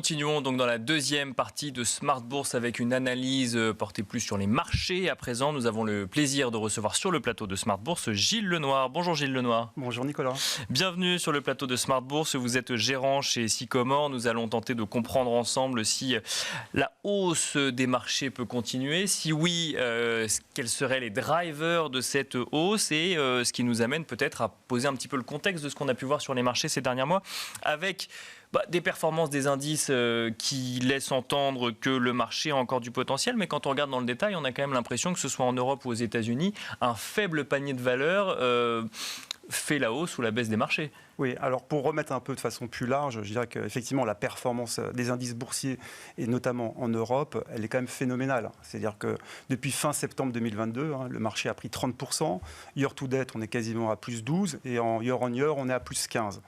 continuons donc dans la deuxième partie de Smart Bourse avec une analyse portée plus sur les marchés. À présent, nous avons le plaisir de recevoir sur le plateau de Smart Bourse Gilles Lenoir. Bonjour Gilles Lenoir. Bonjour Nicolas. Bienvenue sur le plateau de Smart Bourse. Vous êtes gérant chez Sycomore. Nous allons tenter de comprendre ensemble si la hausse des marchés peut continuer. Si oui, quels seraient les drivers de cette hausse et ce qui nous amène peut-être à poser un petit peu le contexte de ce qu'on a pu voir sur les marchés ces derniers mois avec des performances des indices qui laissent entendre que le marché a encore du potentiel, mais quand on regarde dans le détail, on a quand même l'impression que ce soit en Europe ou aux États-Unis, un faible panier de valeurs fait la hausse ou la baisse des marchés. Oui, alors pour remettre un peu de façon plus large, je dirais qu'effectivement la performance des indices boursiers, et notamment en Europe, elle est quand même phénoménale. C'est-à-dire que depuis fin septembre 2022, le marché a pris 30%, year to date on est quasiment à plus 12%, et en year on year on est à plus 15%.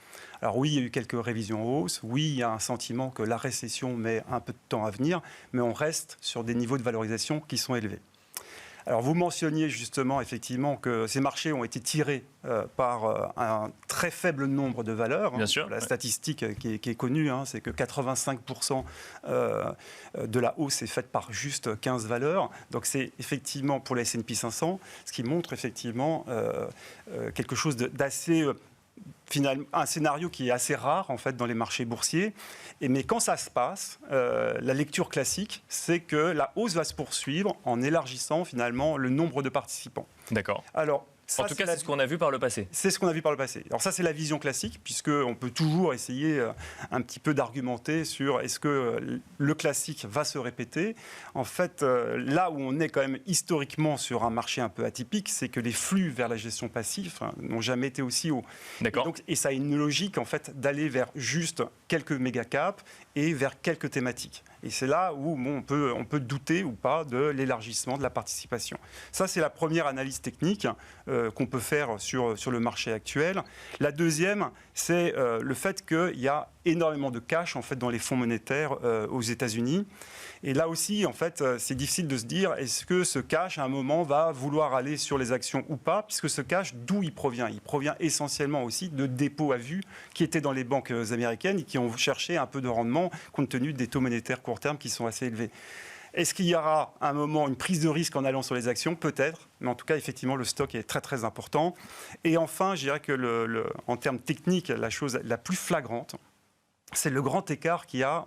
Alors oui, il y a eu quelques révisions en hausse, oui, il y a un sentiment que la récession met un peu de temps à venir, mais on reste sur des niveaux de valorisation qui sont élevés. Alors vous mentionniez justement effectivement que ces marchés ont été tirés par un très faible nombre de valeurs. Bien sûr. La statistique qui est connue, c'est que 85% de la hausse est faite par juste 15 valeurs. Donc c'est effectivement pour la S&P 500, ce qui montre effectivement quelque chose d'assez... Finalement, un scénario qui est assez rare en fait dans les marchés boursiers. Mais quand ça se passe, la lecture classique, c'est que la hausse va se poursuivre en élargissant finalement le nombre de participants. D'accord. Alors, en tout cas, c'est ce qu'on a vu par le passé. C'est ce qu'on a vu par le passé. Alors ça, c'est la vision classique, puisqu'on peut toujours essayer un petit peu d'argumenter sur est-ce que le classique va se répéter. En fait, là où on est quand même historiquement sur un marché un peu atypique, c'est que les flux vers la gestion passive n'ont jamais été aussi hauts. D'accord. Et ça a une logique en fait d'aller vers juste quelques méga caps et vers quelques thématiques. Et c'est là où on peut douter ou pas de l'élargissement de la participation. Ça, c'est la première analyse technique qu'on peut faire sur le marché actuel. La deuxième, c'est le fait qu'il y a énormément de cash en fait, dans les fonds monétaires aux États-Unis. Et là aussi, en fait, c'est difficile de se dire est-ce que ce cash, à un moment, va vouloir aller sur les actions ou pas, puisque ce cash, d'où il provient? Il provient essentiellement aussi de dépôts à vue qui étaient dans les banques américaines et qui ont cherché un peu de rendement compte tenu des taux monétaires court terme qui sont assez élevés. Est-ce qu'il y aura à un moment une prise de risque en allant sur les actions? Peut-être, mais en tout cas, effectivement, le stock est très très important. Et enfin, je dirais que en termes techniques, la chose la plus flagrante, c'est le grand écart qu'il y a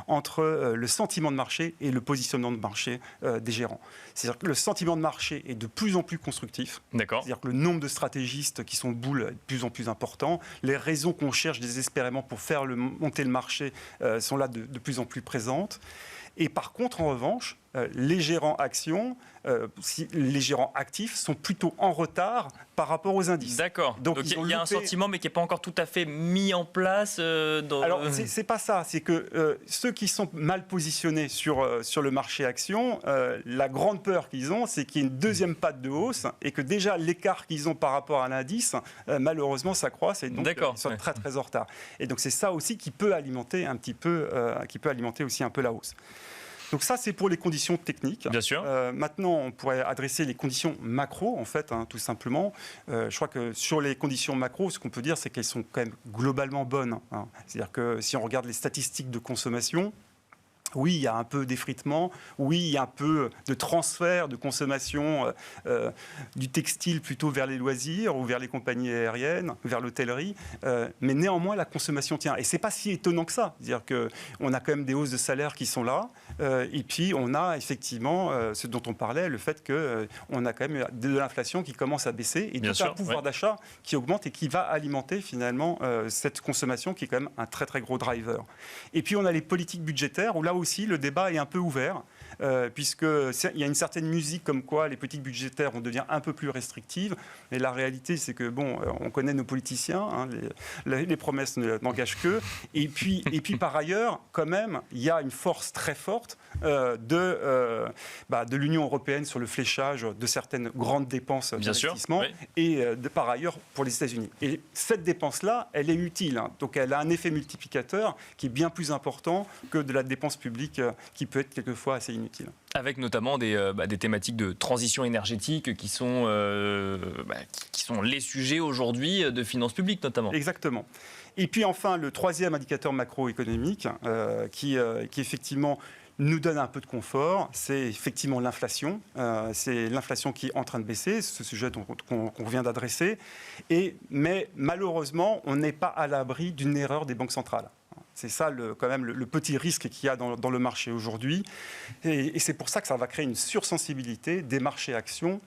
entre le sentiment de marché et le positionnement de marché des gérants. C'est-à-dire que le sentiment de marché est de plus en plus constructif. D'accord. C'est-à-dire que le nombre de stratégistes qui sont bull est de plus en plus important. Les raisons qu'on cherche désespérément pour faire monter le marché sont là de plus en plus présentes. Et par contre, en revanche, les gérants actions, les gérants actifs sont plutôt en retard par rapport aux indices. D'accord. Donc il y a un sentiment, mais qui n'est pas encore tout à fait mis en place. Alors, c'est pas ça. C'est que ceux qui sont mal positionnés sur le marché actions, la grande peur qu'ils ont, c'est qu'il y ait une deuxième patte de hausse et que déjà l'écart qu'ils ont par rapport à l'indice, malheureusement, s'accroisse et donc ils sont très très en retard. Et donc c'est ça aussi qui peut alimenter un petit peu, qui peut alimenter aussi un peu la hausse. Donc ça, c'est pour les conditions techniques. Bien sûr. Maintenant, on pourrait adresser les conditions macro, en fait, tout simplement. Je crois que sur les conditions macro, ce qu'on peut dire, c'est qu'elles sont quand même globalement bonnes. C'est-à-dire que si on regarde les statistiques de consommation, oui, il y a un peu d'effritement, oui, il y a un peu de transfert de consommation du textile plutôt vers les loisirs ou vers les compagnies aériennes, vers l'hôtellerie, mais néanmoins la consommation tient. Et c'est pas si étonnant que ça. C'est-à-dire qu'on a quand même des hausses de salaire qui sont là, et puis on a effectivement ce dont on parlait, le fait qu'on a quand même de l'inflation qui commence à baisser et tout un pouvoir d'achat qui augmente et qui va alimenter finalement cette consommation qui est quand même un très très gros driver. Et puis on a les politiques budgétaires où là aussi, le débat est un peu ouvert, puisqu'il y a une certaine musique comme quoi les politiques budgétaires, on devient un peu plus restrictives. Mais la réalité, c'est que, on connaît nos politiciens, les promesses n'engagent qu'eux. Et puis, par ailleurs, quand même, il y a une force très forte de l'Union européenne sur le fléchage de certaines grandes dépenses d'investissement. Oui. Et par ailleurs, pour les États-Unis. Et cette dépense-là, elle est utile. Donc, elle a un effet multiplicateur qui est bien plus important que de la dépense publique qui peut être quelquefois assez inutile. Avec notamment des thématiques de transition énergétique qui sont les sujets aujourd'hui de finances publiques notamment. Exactement. Et puis enfin, le troisième indicateur macroéconomique qui effectivement nous donne un peu de confort, c'est effectivement l'inflation. C'est l'inflation qui est en train de baisser, ce sujet qu'on vient d'adresser. Mais malheureusement, on n'est pas à l'abri d'une erreur des banques centrales. C'est ça quand même le petit risque qu'il y a dans le marché aujourd'hui. Et c'est pour ça que ça va créer une sursensibilité des marchés actions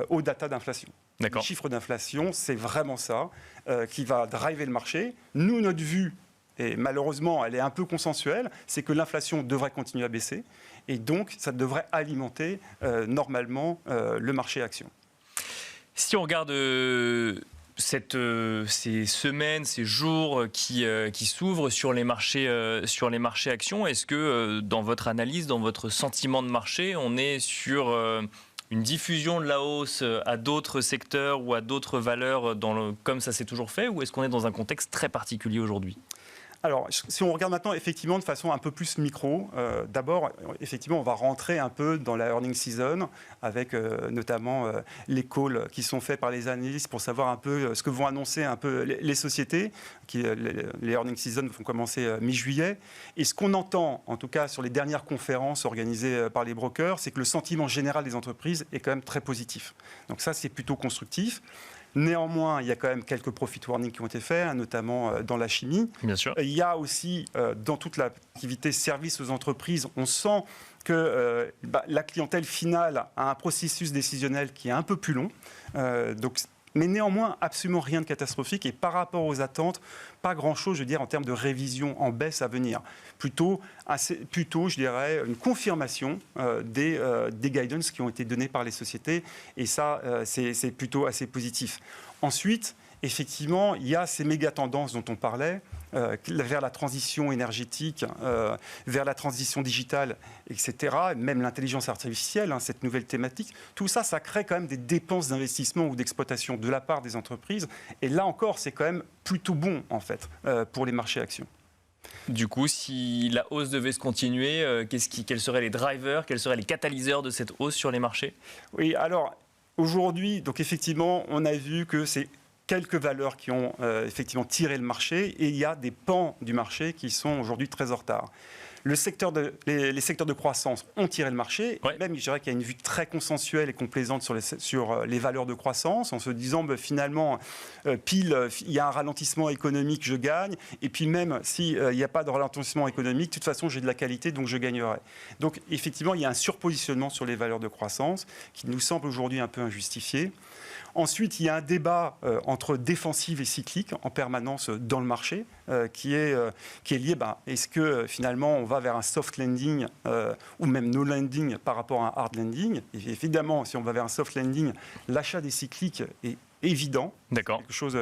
aux data d'inflation. Les chiffres d'inflation, c'est vraiment ça qui va driver le marché. Nous, notre vue, et malheureusement, elle est un peu consensuelle, c'est que l'inflation devrait continuer à baisser. Et donc, ça devrait alimenter normalement le marché action. Si on regarde ces semaines, ces jours qui s'ouvrent sur les marchés actions, est-ce que dans votre analyse, dans votre sentiment de marché, on est sur une diffusion de la hausse à d'autres secteurs ou à d'autres valeurs comme ça s'est toujours fait, ou est-ce qu'on est dans un contexte très particulier aujourd'hui ? Alors, si on regarde maintenant effectivement de façon un peu plus micro, d'abord, effectivement, on va rentrer un peu dans la earning season avec notamment les calls qui sont faits par les analystes pour savoir un peu ce que vont annoncer un peu les sociétés. Les earning season vont commencer mi-juillet. Et ce qu'on entend, en tout cas sur les dernières conférences organisées par les brokers, c'est que le sentiment général des entreprises est quand même très positif. Donc ça, c'est plutôt constructif. Néanmoins, il y a quand même quelques profit warnings qui ont été faits, notamment dans la chimie. Bien sûr. Il y a aussi, dans toute l'activité service aux entreprises, on sent que la clientèle finale a un processus décisionnel qui est un peu plus long. Mais néanmoins, absolument rien de catastrophique. Et par rapport aux attentes, pas grand-chose, je veux dire, en termes de révision en baisse à venir. Plutôt je dirais, une confirmation des guidance qui ont été donnés par les sociétés. Et ça, c'est plutôt assez positif. Ensuite, effectivement, il y a ces méga tendances dont on parlait, vers la transition énergétique, vers la transition digitale, etc., même l'intelligence artificielle, cette nouvelle thématique. Tout ça, ça crée quand même des dépenses d'investissement ou d'exploitation de la part des entreprises. Et là encore, c'est quand même plutôt bon, en fait, pour les marchés actions. Du coup, si la hausse devait se continuer, quels seraient les drivers, quels seraient les catalyseurs de cette hausse sur les marchés ? Oui, alors, aujourd'hui, donc effectivement, on a vu que c'est quelques valeurs qui ont effectivement tiré le marché et il y a des pans du marché qui sont aujourd'hui très en retard. Les secteurs de croissance ont tiré le marché. Ouais. Même, je dirais qu'il y a une vue très consensuelle et complaisante sur les valeurs de croissance, en se disant finalement, il y a un ralentissement économique, je gagne. Et puis même s'il n'y a pas de ralentissement économique, de toute façon, j'ai de la qualité, donc je gagnerai. Donc effectivement, il y a un surpositionnement sur les valeurs de croissance qui nous semble aujourd'hui un peu injustifié. Ensuite, il y a un débat entre défensive et cyclique en permanence dans le marché qui est lié, est-ce que finalement on va vers un soft landing ou même no landing par rapport à un hard landing. Et évidemment, si on va vers un soft landing, l'achat des cycliques est évident, quelque chose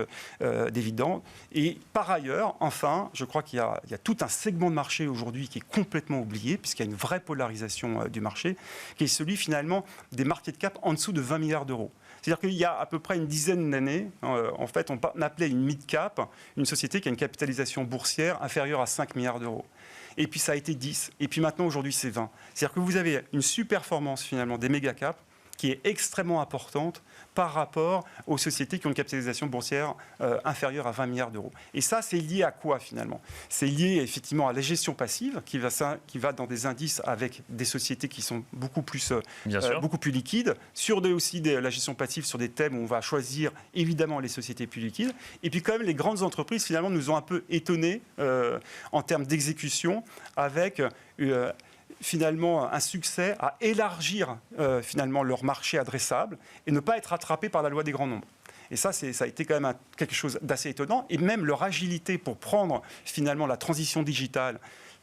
d'évident. Et par ailleurs, enfin, je crois qu'il y a tout un segment de marché aujourd'hui qui est complètement oublié, puisqu'il y a une vraie polarisation du marché, qui est celui finalement des market cap en dessous de 20 milliards d'euros. C'est-à-dire qu'il y a à peu près une dizaine d'années, en fait, on appelait une mid-cap une société qui a une capitalisation boursière inférieure à 5 milliards d'euros. Et puis ça a été 10, et puis maintenant, aujourd'hui, c'est 20. C'est-à-dire que vous avez une sous-performance finalement des méga-caps qui est extrêmement importante par rapport aux sociétés qui ont une capitalisation boursière inférieure à 20 milliards d'euros. Et ça, c'est lié à quoi finalement ? C'est lié effectivement à la gestion passive qui va dans des indices avec des sociétés qui sont beaucoup plus liquides, la gestion passive sur des thèmes où on va choisir évidemment les sociétés plus liquides. Et puis quand même, les grandes entreprises finalement nous ont un peu étonnés en termes d'exécution avec finalement un succès à élargir finalement leur marché adressable et ne pas être rattrapé par la loi des grands nombres. Et ça a été quand même quelque chose d'assez étonnant. Et même leur agilité pour prendre finalement la transition digitale,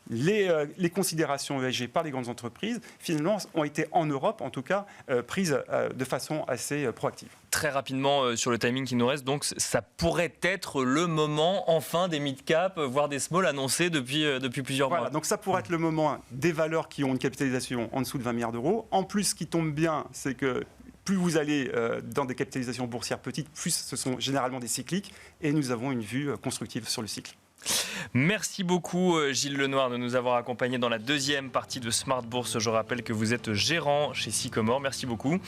les considérations ESG par les grandes entreprises, finalement, ont été en Europe, en tout cas, prises de façon assez proactive. Très rapidement, sur le timing qui nous reste, donc ça pourrait être le moment, enfin, des mid-cap, voire des small annoncés depuis plusieurs mois. Donc ça pourrait être le moment des valeurs qui ont une capitalisation en dessous de 20 milliards d'euros. En plus, ce qui tombe bien, c'est que plus vous allez dans des capitalisations boursières petites, plus ce sont généralement des cycliques, et nous avons une vue constructive sur le cycle. Merci beaucoup Gilles Lenoir de nous avoir accompagnés dans la deuxième partie de Smart Bourse. Je rappelle que vous êtes gérant chez Sycomore. Merci beaucoup.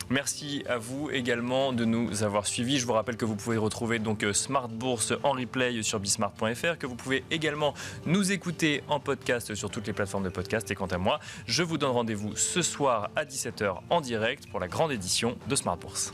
Merci à vous également de nous avoir suivis. Je vous rappelle que vous pouvez retrouver donc Smart Bourse en replay sur bismart.fr, que vous pouvez également nous écouter en podcast sur toutes les plateformes de podcast. Et quant à moi, je vous donne rendez-vous ce soir à 17h en direct pour la grande édition de Smart Bourse.